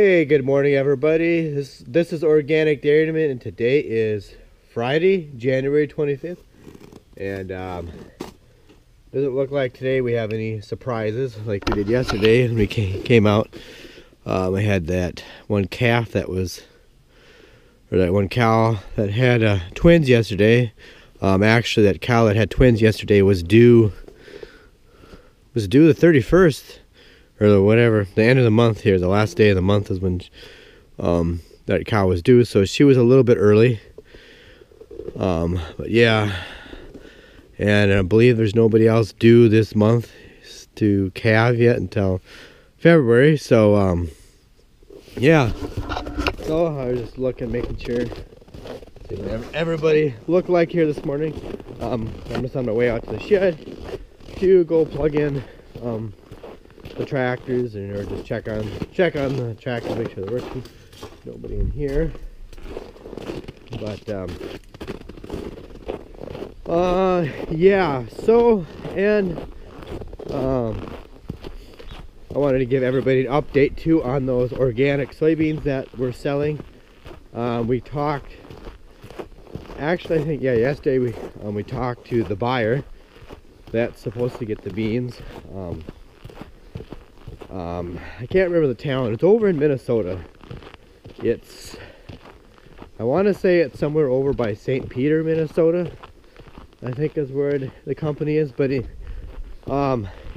Hey, good morning everybody. This is Organic Dairyman, and today is Friday, January 25th. And doesn't look like today we have any surprises like we did yesterday when we came out. I had that one calf that was, or that one cow that had twins yesterday. Actually, that cow that had twins yesterday was due the 31st. Or whatever, the end of the month here, the last day of the month is when that cow was due, so she was a little bit early. But yeah, and I believe there's nobody else due this month to calve yet until February, so yeah. So I was just looking, making sure everybody looked like here this morning. I'm just on my way out to the shed to go plug in the tractors, or just check on the tractors, make sure they're working. Nobody in here, but yeah. So, and I wanted to give everybody an update too on those organic soybeans that we're selling. We talked, actually I think, yeah, yesterday we talked to the buyer that's supposed to get the beans. I can't remember the town. It's over in Minnesota. I want to say it's somewhere over by St. Peter, Minnesota, I think is where the company is. But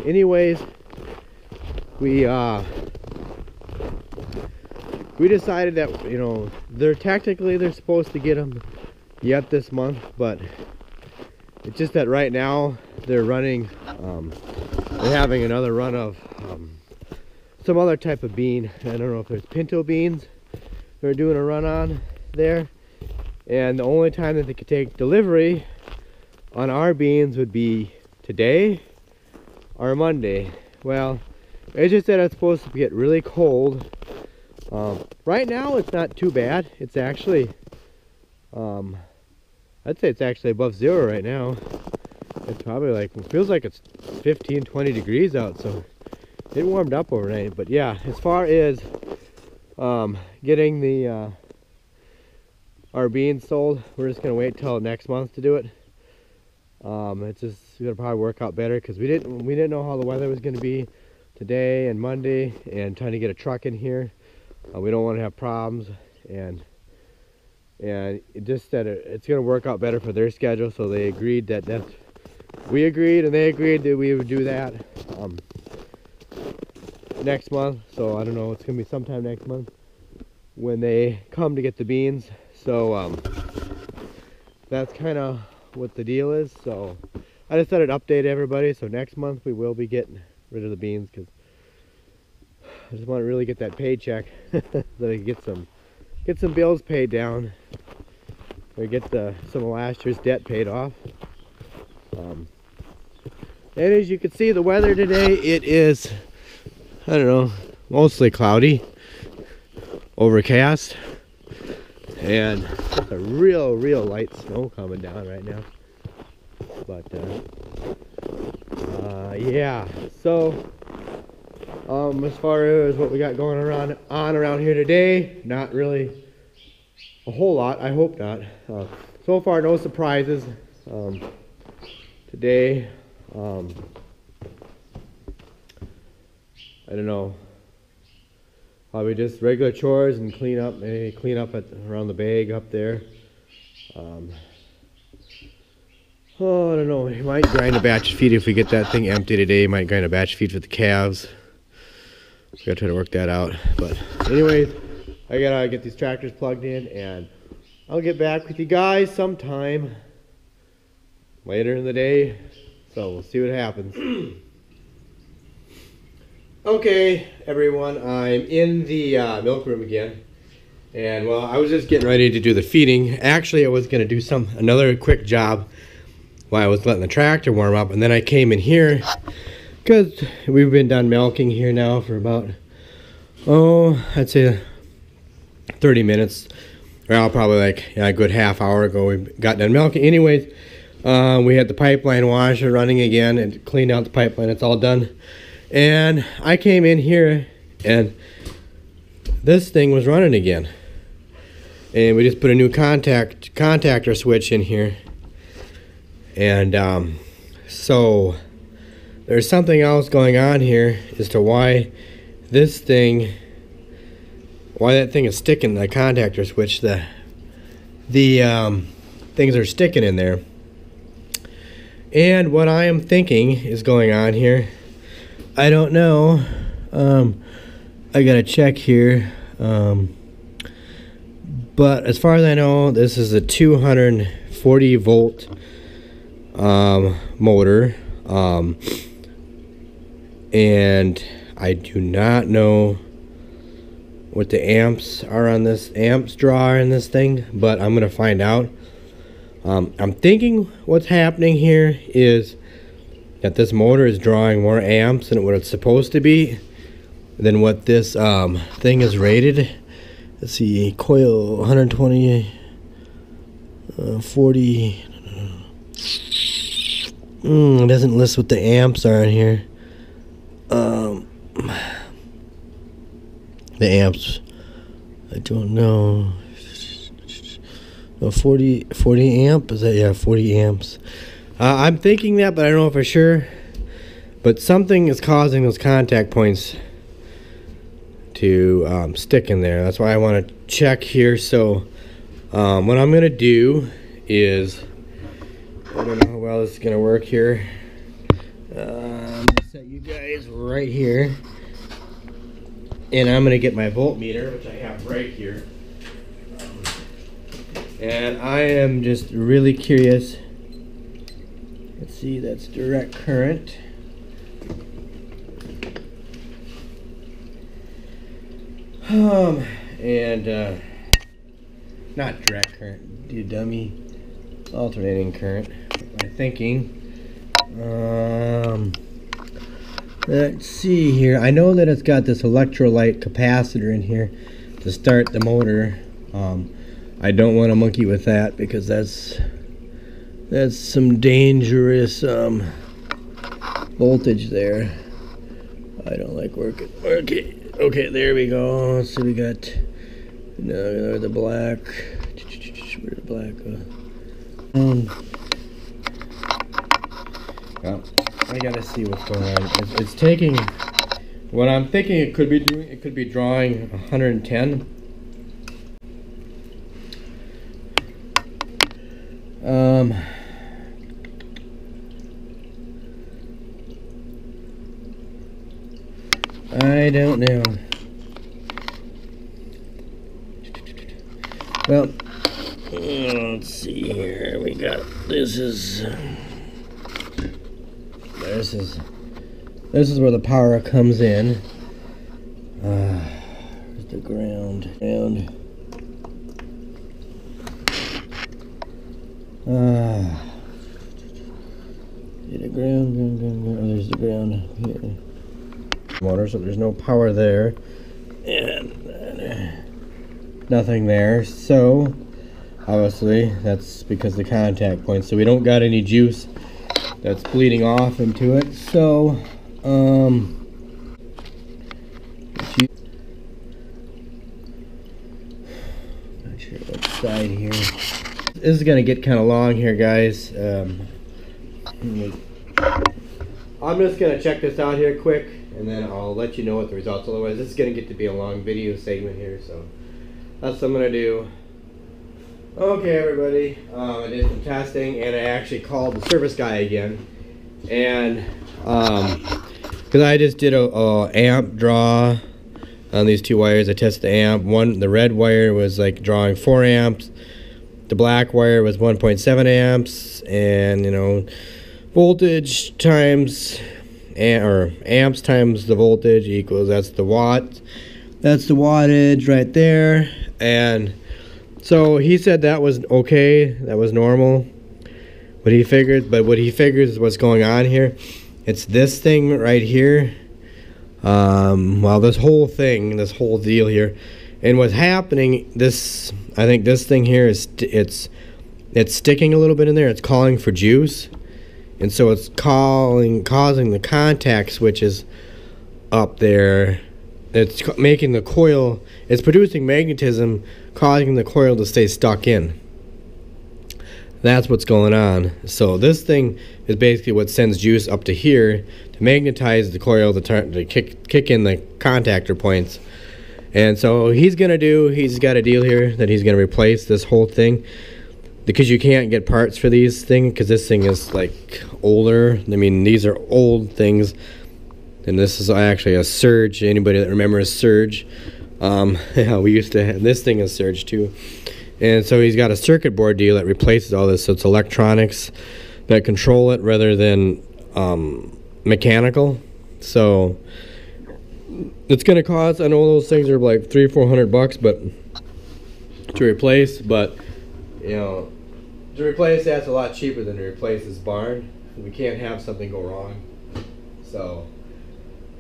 anyways, we decided that, you know, they're supposed to get them yet this month, but it's just that right now they're running, they're having another run of some other type of bean. I don't know if there's pinto beans they're doing a run on there, and the only time that they could take delivery on our beans would be today or Monday. Well, it's just that it's supposed to get really cold. Right now it's not too bad. It's actually I'd say it's actually above zero right now. It's probably like, it feels like it's 15-20 degrees out, so it warmed up overnight. But yeah, as far as getting the our beans sold, we're just gonna wait till next month to do it. It's just gonna probably work out better because we didn't know how the weather was gonna be today and Monday, and trying to get a truck in here. We don't want to have problems, and it just said it's gonna work out better for their schedule, so they agreed we agreed and they agreed that we would do that next month. So I don't know, it's gonna be sometime next month when they come to get the beans. So that's kind of what the deal is. So I just thought I'd update everybody. So next month we will be getting rid of the beans, because I just want to really get that paycheck so I can get some bills paid down, or get some of last year's debt paid off. And as you can see, the weather today, it is, I don't know, mostly cloudy, overcast, and just a real light snow coming down right now. But yeah, so as far as what we got going around here today, not really a whole lot. I hope not. So far, no surprises today. I don't know, probably just regular chores and clean up, maybe clean up around the bag up there. Oh, I don't know, we might grind a batch feed if we get that thing empty today. Might grind a batch feed for the calves. We gotta try to work that out. But anyways, I gotta get these tractors plugged in, and I'll get back with you guys sometime later in the day. So we'll see what happens. Okay, everyone, I'm in the milk room again. And well, I was just getting ready to do the feeding. Actually, I was gonna do another quick job while I was letting the tractor warm up, and then I came in here because we've been done milking here now for about, I'd say 30 minutes. Well, probably like a good half hour ago we got done milking. Anyways, we had the pipeline washer running again and cleaned out the pipeline. It's all done. And I came in here, and this thing was running again. And we just put a new contactor switch in here. And so there's something else going on here as to why that thing is sticking, the contactor switch. The things are sticking in there. And what I am thinking is going on here, I don't know. I gotta check here. But as far as I know, this is a 240 volt motor. And I do not know what the amps are on this, draw in this thing, but I'm gonna find out. I'm thinking what's happening here is that this motor is drawing more amps than what it's supposed to be, than what this thing is rated. Let's see, coil 120, 40. It doesn't list what the amps are in here. The amps, I don't know. Oh, 40 amp, is that? Yeah, 40 amps. I'm thinking that, but I don't know for sure. But something is causing those contact points to stick in there. That's why I want to check here. So what I'm gonna do is, I don't know how well this is gonna work here. I'm gonna set you guys right here, and I'm gonna get my voltmeter, which I have right here. And I am just really curious. Let's see, that's direct current. Not direct current, you dummy. Alternating current. My thinking. Let's see here. I know that it's got this electrolyte capacitor in here to start the motor. I don't want to monkey with that because that's some dangerous voltage there. I don't like working. Okay, there we go. Let's see, we got the black. Where's the black? Well, I gotta see what's going on. It's taking. What I'm thinking it could be doing. It could be drawing 110. I don't know. Well, let's see here. We got this is where the power comes in. Where's the ground? The ground. Oh, there's the ground here. Motor, so there's no power there, and nothing there. So obviously that's because the contact point. So we don't got any juice that's bleeding off into it. So not sure what side here. This is gonna get kind of long here, guys. I'm just gonna check this out here quick, and then I'll let you know what the results. Otherwise, this is gonna get to be a long video segment here, so that's what I'm gonna do. Okay, everybody, I did some testing, and I actually called the service guy again, and because I just did a amp draw on these two wires. I tested the amp. The red wire was like drawing 4 amps. The black wire was 1.7 amps, and voltage times amps times the voltage equals, that's the watt. That's the wattage right there. And so he said that was okay, that was normal. What he figures is what's going on here. It's this thing right here. Well, this whole deal here. And what's happening, I think this thing here is it's sticking a little bit in there. It's calling for juice, and so it's causing the contact switches up there it's making the coil, it's producing magnetism, causing the coil to stay stuck in. That's what's going on. So this thing is basically what sends juice up to here to magnetize the coil to kick in the contactor points. And so he's got a deal here that he's gonna replace this whole thing, because you can't get parts for these things because this thing is like older. I mean, these are old things. And this is actually a Surge. Anybody that remembers Surge? Yeah, we used to have, this thing is Surge too. And so he's got a circuit board deal that replaces all this. So it's electronics that control it rather than mechanical. So it's going to cost, I know those things are like $300-400 but to replace, but you know, to replace that's a lot cheaper than to replace this barn. We can't have something go wrong. So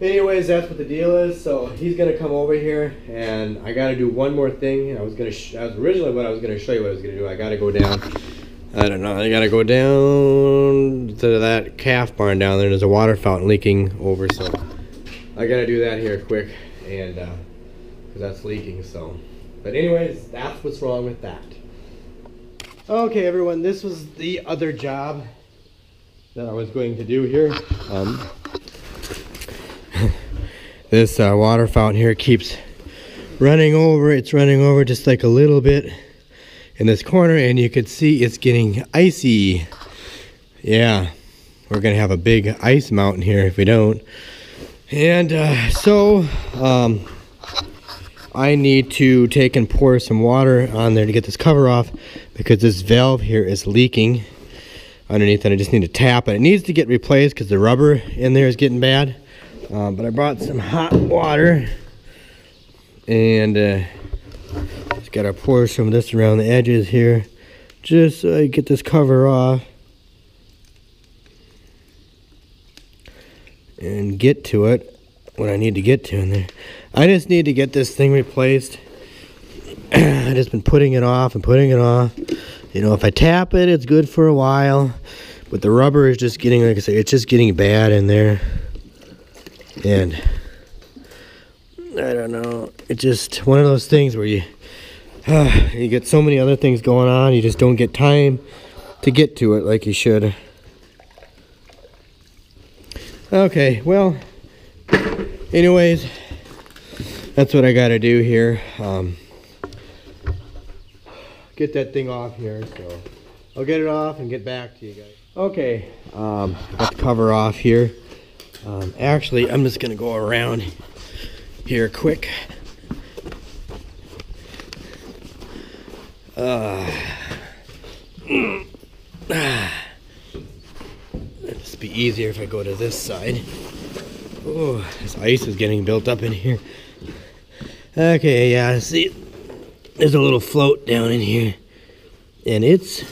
anyways, that's what the deal is. So he's gonna come over here, and I gotta do one more thing. Originally what I was gonna show you what I was gonna do. I gotta go down. I don't know. I gotta go down to that calf barn down there. There's a water fountain leaking over, so I gotta do that here quick, and because that's leaking. So, but anyways, that's what's wrong with that. Okay, everyone. This was the other job that I was going to do here. This water fountain here keeps running over. It's running over just like a little bit in this corner, and you can see it's getting icy. Yeah, we're gonna have a big ice mountain here if we don't. And so I need to take and pour some water on there to get this cover off, because this valve here is leaking underneath, and I just need to tap it. It needs to get replaced because the rubber in there is getting bad. But I brought some hot water, and just gotta pour some of this around the edges here, just so I get this cover off and get to it, what I need to get to in there. I just need to get this thing replaced. I've just been putting it off and putting it off. You know, if I tap it, it's good for a while, but the rubber is just getting, like I say, it's just getting bad in there. And I don't know, it's just one of those things where you get so many other things going on, you just don't get time to get to it like you should. Okay, well, anyways, that's what I gotta do here. Get that thing off here, so I'll get it off and get back to you guys. Okay, got the cover off here. Actually, I'm just gonna go around here quick. It'd just be easier if I go to this side. Oh, this ice is getting built up in here. Okay, yeah, see, there's a little float down in here, and it's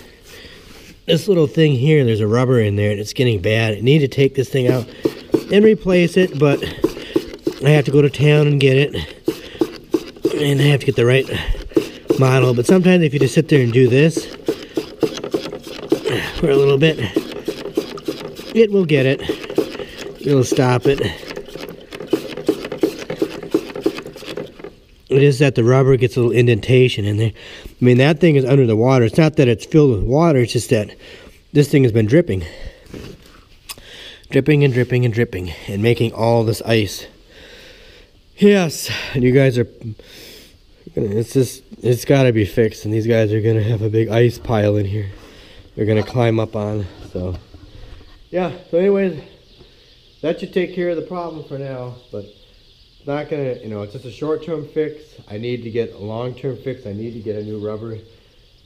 this little thing here. There's a rubber in there, and it's getting bad. I need to take this thing out and replace it, but I have to go to town and get it, and I have to get the right model. But sometimes if you just sit there and do this for a little bit, it will get it. It'll stop it. It is that the rubber gets a little indentation in there. I mean, that thing is under the water. It's not that it's filled with water, it's just that this thing has been dripping. Dripping and dripping and dripping and making all this ice. Yes, and you guys are, it's got to be fixed, and these guys are going to have a big ice pile in here they're going to climb up on. So yeah, so anyways, that should take care of the problem for now, but it's not going to, you know, it's just a short-term fix. I need to get a long-term fix. I need to get a new rubber,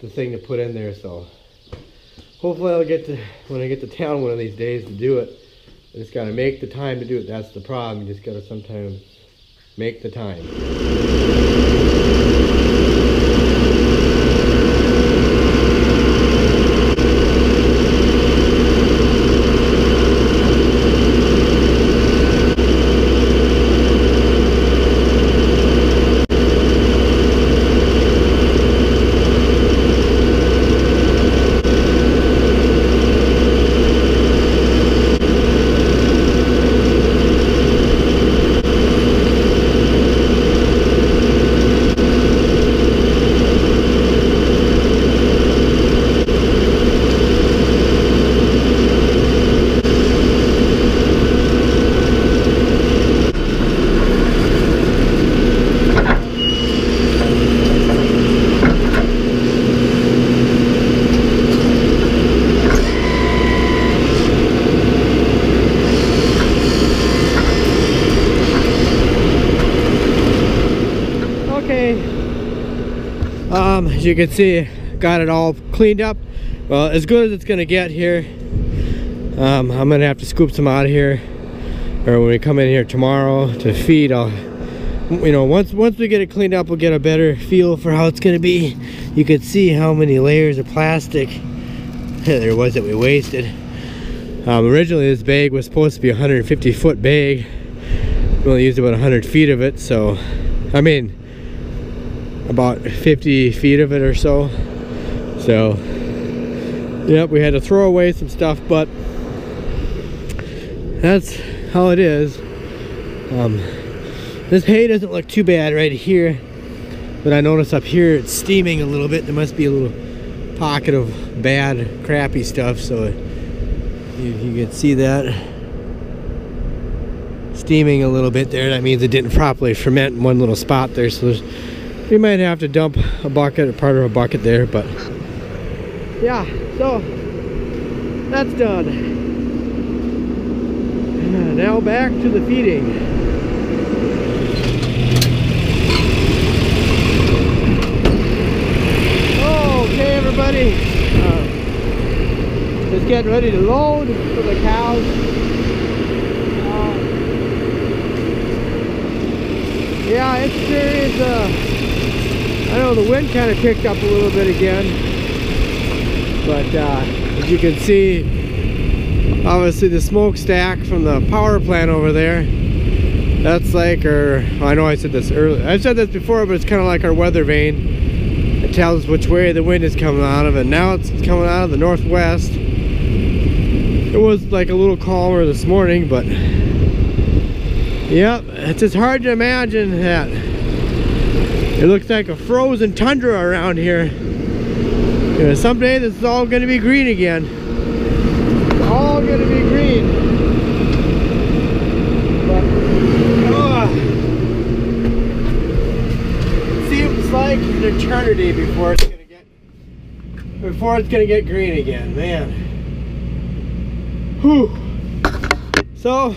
the thing to put in there. So hopefully I'll get to, when I get to town one of these days, to do it. I just got to make the time to do it. That's the problem. You just got to sometimes make the time. Okay. As you can see, got it all cleaned up. Well, as good as it's gonna get here. I'm gonna have to scoop some out of here, or when we come in here tomorrow to feed, I'll, you know, once we get it cleaned up, we'll get a better feel for how it's gonna be. You could see how many layers of plastic there was that we wasted. Originally this bag was supposed to be a 150-foot bag. We only used about 100 feet of it, so I mean about 50 feet of it or so. So yep, we had to throw away some stuff, but that's how it is. This hay doesn't look too bad right here, but I notice up here it's steaming a little bit. There must be a little pocket of bad, crappy stuff, so you can see that steaming a little bit there. That means it didn't properly ferment in one little spot there, so we might have to dump a bucket or part of a bucket there, but yeah, so that's done. Now back to the feeding. Okay, everybody, just getting ready to load for the cows. Yeah, it sure is. I know the wind kind of picked up a little bit again, but as you can see, obviously the smokestack from the power plant over there, that's like our, I know I said this earlier, I've said this before, but it's kind of like our weather vane. It tells us which way the wind is coming out of, and now it's coming out of the northwest. It was like a little calmer this morning, but yep, it's just hard to imagine that it looks like a frozen tundra around here. You know, someday this is all going to be green again. All going to be green. But it seems like an eternity before it's going to get green again, man. Whew. So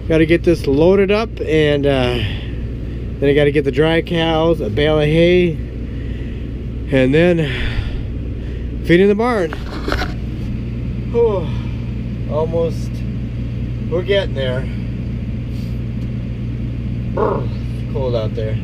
got to get this loaded up, and then I got to get the dry cows, a bale of hay, and then feed in the barn. Whew. Almost, we're getting there. It's cold out there.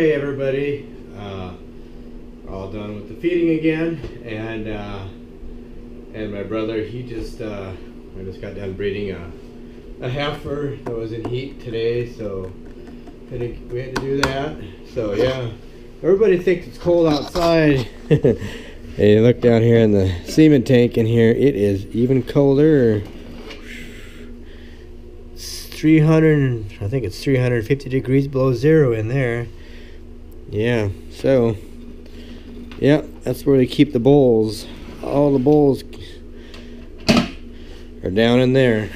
Okay, everybody, all done with the feeding again, and my brother, he just I just got done breeding a heifer that was in heat today, so we had to do that. So yeah, everybody thinks it's cold outside. Hey, look down here in the semen tank in here, it is even colder. It's 300, I think it's 350 degrees below zero in there. Yeah, so yeah, that's where they keep the bulls. All the bulls are down in there.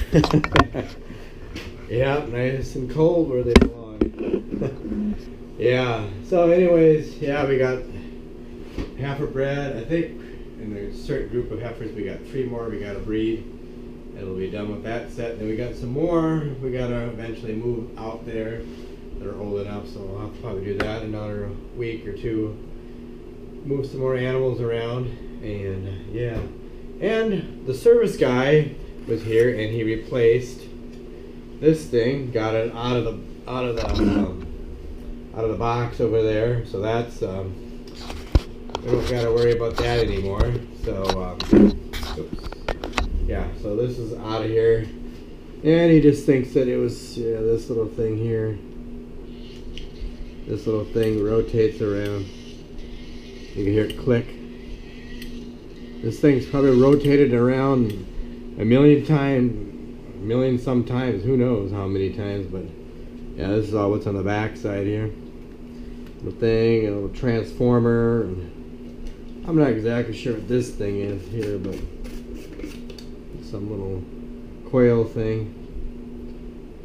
Yeah, nice and cold where they belong. Yeah, so anyways, yeah, we got heifer bred. I think in a certain group of heifers we got 3 more we gotta breed, and we'll be done with that set. And then we got some more we gotta eventually move out there that are old enough, so I'll have to probably do that another week or two, move some more animals around. And yeah, and the service guy was here and he replaced this thing, got it out of the box over there, so that's we don't gotta worry about that anymore. So oops. Yeah, so this is out of here, and he just thinks that it was this little thing here. This little thing rotates around. You can hear it click. This thing's probably rotated around a million some times. Who knows how many times? But yeah, this is all what's on the back side here. Little thing, a little transformer. And I'm not exactly sure what this thing is here, but some little coil thing.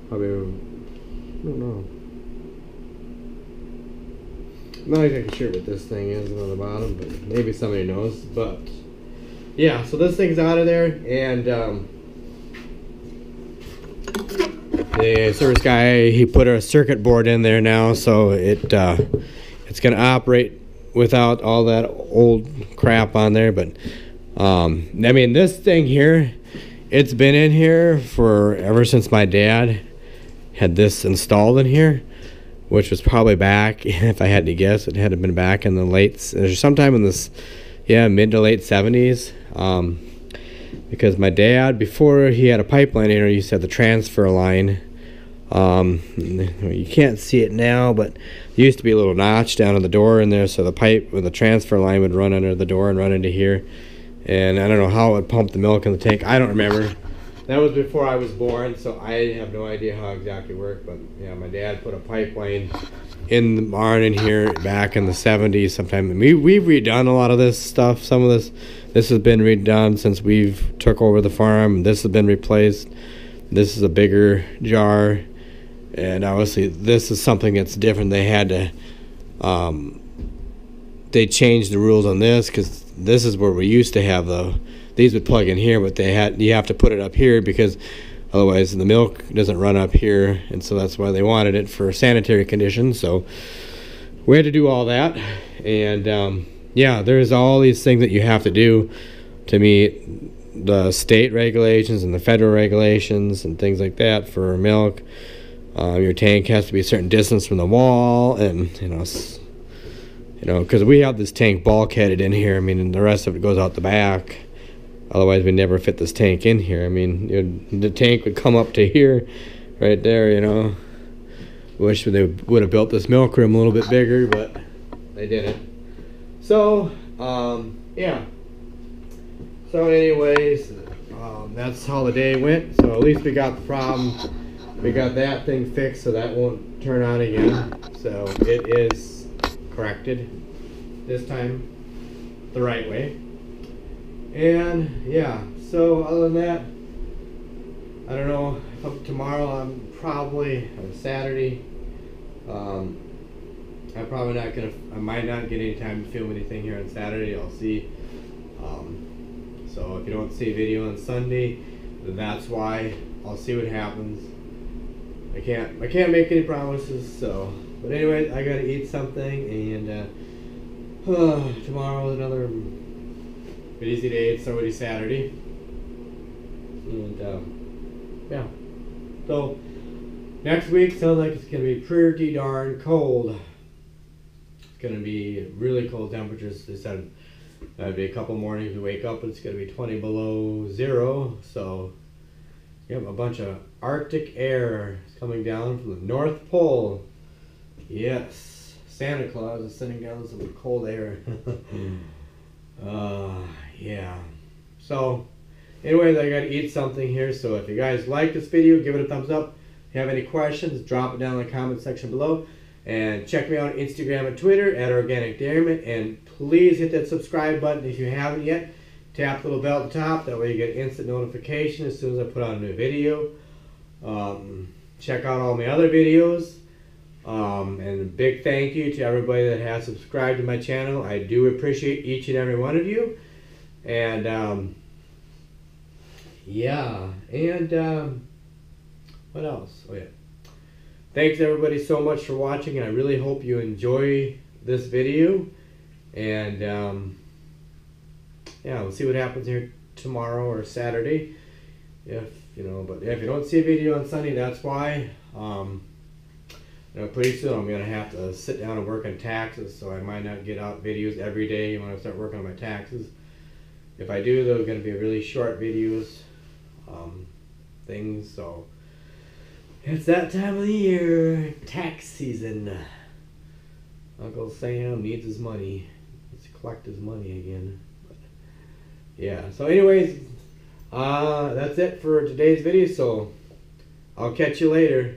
Probably, I don't know. I'm not exactly sure what this thing is on the bottom, but maybe somebody knows. But yeah, so this thing's out of there, and the service guy, he put a circuit board in there now, so it's gonna operate without all that old crap on there. But I mean, this thing here, it's been in here for ever since my dad had this installed in here, which was probably back, if I had to guess, it had to been back in the sometime in this, yeah, mid to late 70s. Because my dad, before he had a pipeline in here, he used to have the transfer line. You can't see it now, but there used to be a little notch down in the door in there, so the pipe with the transfer line would run under the door and run into here. And I don't know how it would pump the milk in the tank. I don't remember. That was before I was born, so I have no idea how it exactly worked. But yeah, my dad put a pipeline in the barn in here back in the 70s sometime. We've redone a lot of this stuff. Some of this has been redone since we've took over the farm. This has been replaced. This is a bigger jar, and obviously this is something that's different. They had to they changed the rules on this, because this is where we used to have these would plug in here, but you have to put it up here, because otherwise the milk doesn't run up here, and so that's why they wanted it for sanitary conditions. So we had to do all that, and yeah, there's all these things that you have to do to meet the state regulations and the federal regulations and things like that for milk. Your tank has to be a certain distance from the wall, and because we have this tank bulkheaded in here. I mean, and the rest of it goes out the back. Otherwise, we never fit this tank in here. I mean, the tank would come up to here, right there. Wish they would have built this milk room a little bit bigger, but they didn't. So, yeah. So anyways, that's how the day went. So at least we got the problem. We got that thing fixed, so that won't turn on again. So it is corrected this time the right way. And yeah, so other than that, I don't know. Tomorrow I'm probably on Saturday. I'm probably not gonna. I might not get any time to film anything here on Saturday. I'll see. So if you don't see a video on Sunday, then that's why. I'll see what happens. I can't make any promises. So, but anyway, I gotta eat something, and tomorrow is another busy day. It's already Saturday, and yeah. So next week sounds like it's gonna be pretty darn cold. going to be really cold temperatures. They said that'd be a couple mornings we wake up and it's going to be 20 below zero. So you have a bunch of Arctic air coming down from the North Pole. Yes, Santa Claus is sending down some cold air. Yeah. So anyways, I gotta eat something here. So if you guys like this video, give it a thumbs up. If you have any questions, drop it down in the comment section below. And check me out on Instagram and Twitter at Organic Dairyman. And please hit that subscribe button if you haven't yet. Tap the little bell at the top. That way you get instant notification as soon as I put out a new video. Check out all my other videos. And a big thank you to everybody that has subscribed to my channel. I do appreciate each and every one of you. And yeah, and what else? Oh yeah. Thanks everybody so much for watching, and I really hope you enjoy this video. And yeah, we'll see what happens here tomorrow or Saturday. If you know, but if you don't see a video on Sunday, that's why. You know, pretty soon I'm gonna have to sit down and work on taxes, so I might not get out videos every day when I start working on my taxes. If I do, they're gonna be really short videos, things. So it's that time of the year, tax season. Uncle Sam needs his money. Let's collect his money again. But yeah. So, anyways, that's it for today's video. So I'll catch you later.